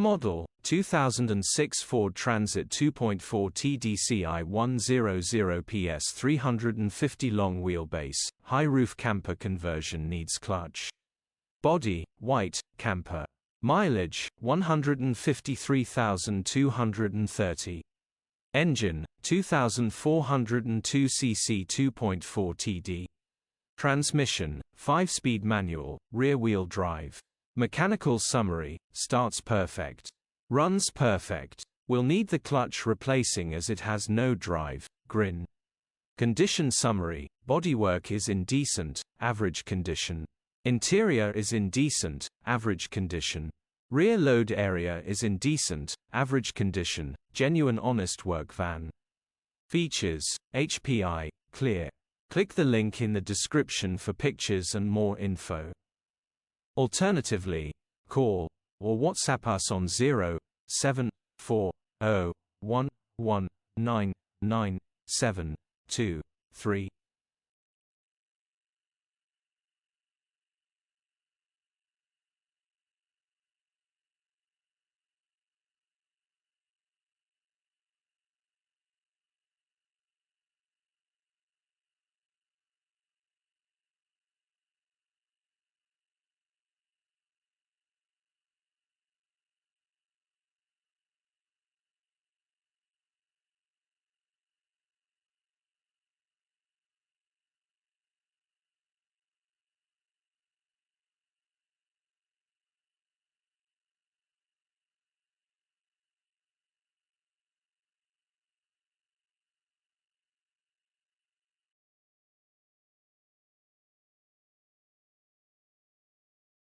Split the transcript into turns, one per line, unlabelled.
Model, 2006 Ford Transit 2.4TDCi 100PS 350 long wheelbase, high roof camper conversion needs clutch. Body, white, camper. Mileage, 153,230. Engine, 2402 cc 2.4TD. Transmission, 5-speed manual, rear-wheel drive. Mechanical summary, starts perfect. Runs perfect. Will need the clutch replacing as it has no drive, grin. Condition summary, bodywork is in decent, average condition. Interior is in decent, average condition. Rear load area is in decent, average condition, genuine honest work van. Features, HPI, clear. Click the link in the description for pictures and more info. Alternatively, call or WhatsApp us on 07401199723.